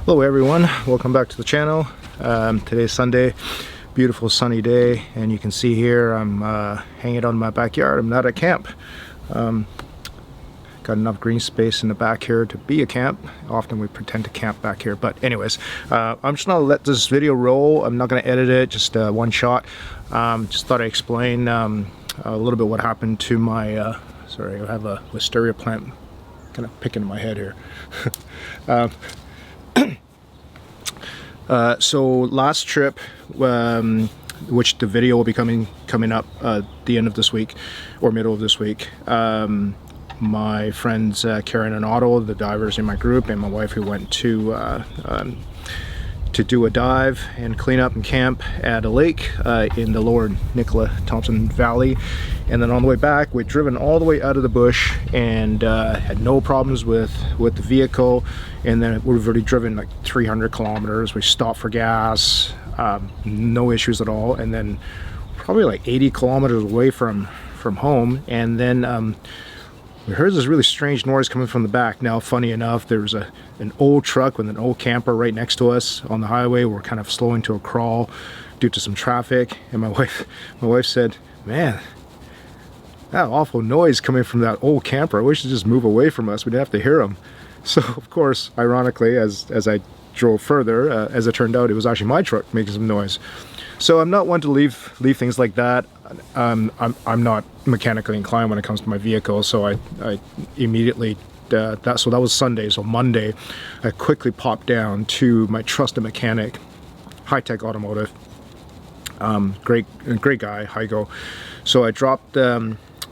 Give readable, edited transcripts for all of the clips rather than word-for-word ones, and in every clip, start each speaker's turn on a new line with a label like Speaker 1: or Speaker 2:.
Speaker 1: Hello everyone, welcome back to the channel. Today's Sunday, beautiful sunny day, and you can see here I'm hanging out in my backyard. I'm not at camp. Got enough green space in the back here to be a camp. Often we pretend to camp back here, but anyways, I'm just gonna let this video roll. I'm not gonna edit it, just one shot. Just thought I'd explain a little bit what happened to my sorry, I have a wisteria plant kind of picking in my head here. So last trip, which the video will be coming up the end of this week or middle of this week, my friends Karen and Otto, the divers in my group, and my wife, who went to do a dive and clean up and camp at a lake in the lower Nicola Thompson Valley. And then on the way back, we'd driven all the way out of the bush and had no problems with the vehicle. And then we've already driven like 300 kilometers. We stopped for gas, no issues at all. And then probably like 80 kilometers away from home, and then we heard this really strange noise coming from the back. Now, funny enough, there was an old truck with an old camper right next to us on the highway. We're kind of slowing to a crawl due to some traffic, and my wife said, "Man, that awful noise coming from that old camper. I wish they'd just move away from us. We'd have to hear them." So, of course, ironically, as I drove further, as it turned out, it was actually my truck making some noise. So I'm not one to leave things like that. I'm not mechanically inclined when it comes to my vehicle, so I immediately that was Sunday. So Monday, I quickly popped down to my trusted mechanic, High Tech Automotive. Great guy, Heiko. So I dropped.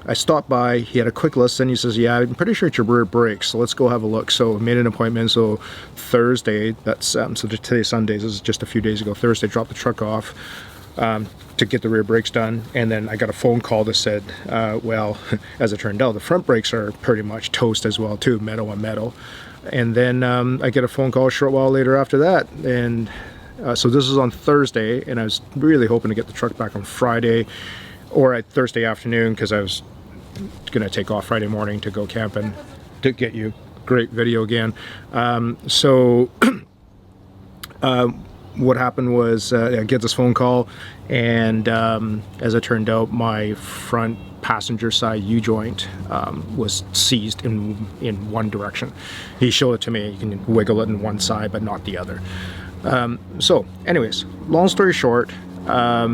Speaker 1: I stopped by. He had a quick listen. He says, "Yeah, I'm pretty sure it's your rear brakes. So let's go have a look." So I made an appointment. So Thursday, that's so today's Sunday. This is just a few days ago. Thursday, dropped the truck off to get the rear brakes done, and then I got a phone call that said, well, as it turned out, the front brakes are pretty much toast as well too, metal on metal. And then I get a phone call a short while later after that, and so this is on Thursday, and I was really hoping to get the truck back on Friday or at Thursday afternoon, because I was gonna take off Friday morning to go camping to get you great video again. What happened was I get this phone call, and as it turned out, my front passenger side U-joint was seized in one direction. He showed it to me. You can wiggle it in one side but not the other. So anyways, long story short, I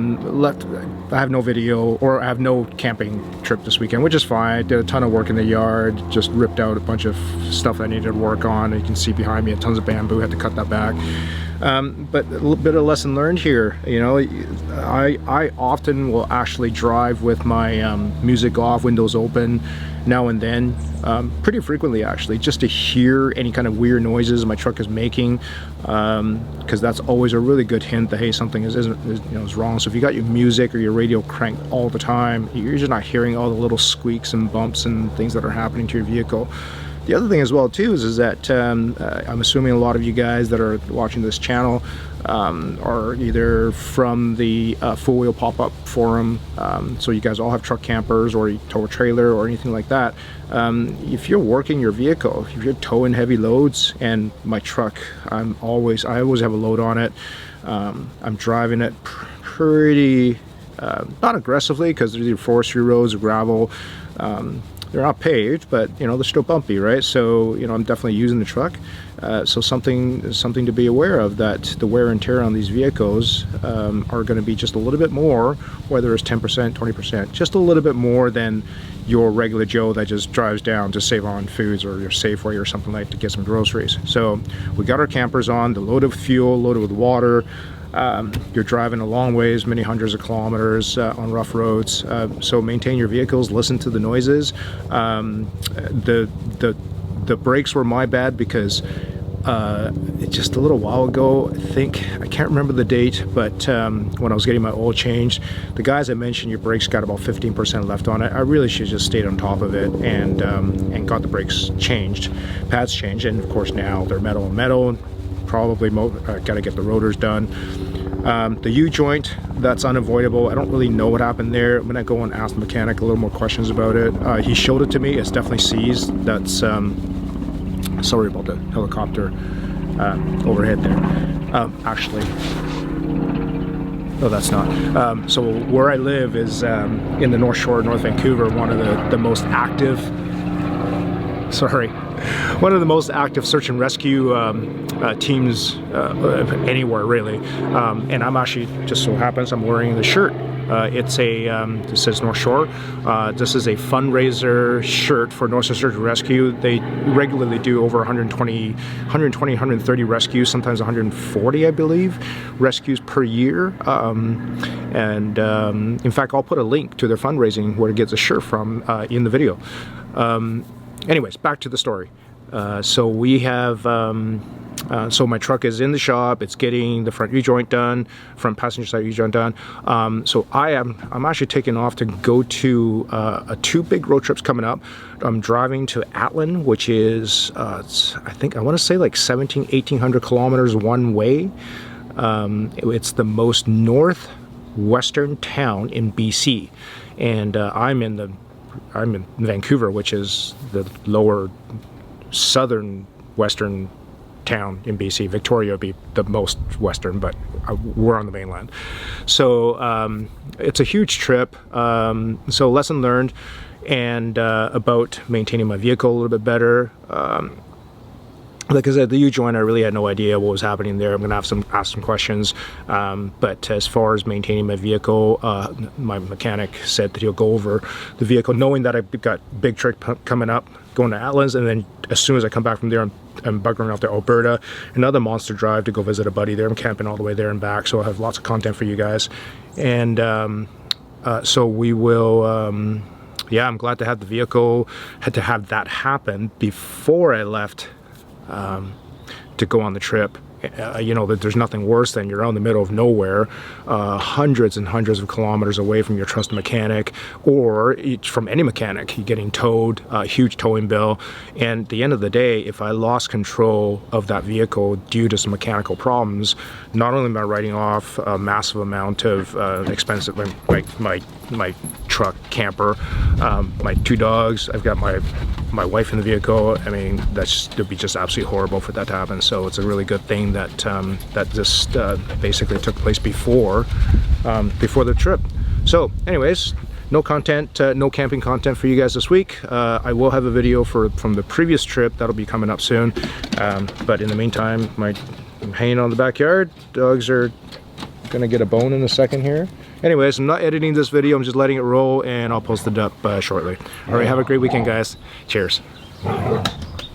Speaker 1: have no video, or I have no camping trip this weekend, which is fine. I did a ton of work in the yard, just ripped out a bunch of stuff I needed to work on. You can see behind me tons of bamboo, had to cut that back. But a little bit of lesson learned here. You know, I often will actually drive with my music off, windows open, now and then, pretty frequently actually, just to hear any kind of weird noises my truck is making, because that's always a really good hint that, hey, something is wrong. So if you got your music or your radio cranked all the time, you're just not hearing all the little squeaks and bumps and things that are happening to your vehicle. The other thing as well too is that I'm assuming a lot of you guys that are watching this channel are either from the Full Wheel Pop-Up forum, so you guys all have truck campers or you tow a trailer or anything like that. If you're working your vehicle, if you're towing heavy loads, and my truck, I always have a load on it. I'm driving it pretty not aggressively, because there's either forestry roads or gravel. They're not paved, but you know, they're still bumpy, right? So you know, I'm definitely using the truck. So something to be aware of, that the wear and tear on these vehicles are going to be just a little bit more, whether it's 10%, 20%, just a little bit more than your regular Joe that just drives down to save on foods, or your Safeway or something like to get some groceries. So we got our campers on, they're loaded with fuel, loaded with water. You're driving a long ways, many hundreds of kilometers on rough roads, so maintain your vehicles, listen to the noises. The brakes were my bad, because just a little while ago, I can't remember the date, but when I was getting my oil changed, the guys had mentioned your brakes got about 15% left on it. I really should just stayed on top of it and got the brakes changed, pads changed, and of course now they're metal on metal. Probably got to get the rotors done. The U-joint, that's unavoidable. I don't really know what happened there. I'm gonna go and ask the mechanic a little more questions about it. He showed it to me. It's definitely seized. That's sorry about the helicopter overhead there. Actually, no, that's not. So where I live is in the North Shore, North Vancouver, one of the most active, one of the most active search and rescue teams anywhere, really. And I'm actually, just so happens, I'm wearing the shirt. It's a, it says North Shore. This is a fundraiser shirt for North Shore Search and Rescue. They regularly do over 130 rescues, sometimes 140, I believe, rescues per year. In fact, I'll put a link to their fundraising where to get the shirt from in the video. Anyways, back to the story. So we have, so my truck is in the shop. It's getting the front U-joint done, front passenger side U-joint done. So I'm actually taking off to go to two big road trips coming up. I'm driving to Atlin, which is, I think, I want to say like 1,800 kilometers one way. It's the most northwestern town in BC, and I'm in Vancouver, which is the lower southern western town in BC. Victoria would be the most western, but we're on the mainland. So it's a huge trip. So lesson learned, and about maintaining my vehicle a little bit better. Like I said, the U-joint, I really had no idea what was happening there. I'm going to have ask some questions. But as far as maintaining my vehicle, my mechanic said that he'll go over the vehicle, knowing that I've got big trip coming up, going to Atlas, and then as soon as I come back from there, I'm buggering off to Alberta, another monster drive to go visit a buddy there. I'm camping all the way there and back, so I'll have lots of content for you guys. And so we will, yeah, I'm glad to have the vehicle. Had to have that happen before I left to go on the trip. You know, that there's nothing worse than you're out in the middle of nowhere, hundreds and hundreds of kilometers away from your trusted mechanic, or from any mechanic. You're getting towed, a huge towing bill, and at the end of the day, if I lost control of that vehicle due to some mechanical problems, not only am I writing off a massive amount of expensive, my truck, camper, my two dogs, I've got my wife in the vehicle. I mean, it'd be just absolutely horrible for that to happen. So it's a really good thing that that this basically took place before the trip. So anyways, no content, no camping content for you guys this week. I will have a video from the previous trip that'll be coming up soon. But in the meantime, I'm hanging on the backyard. Dogs are gonna get a bone in a second here. Anyways, I'm not editing this video, I'm just letting it roll, and I'll post it up shortly. All right, have a great weekend, guys. Cheers.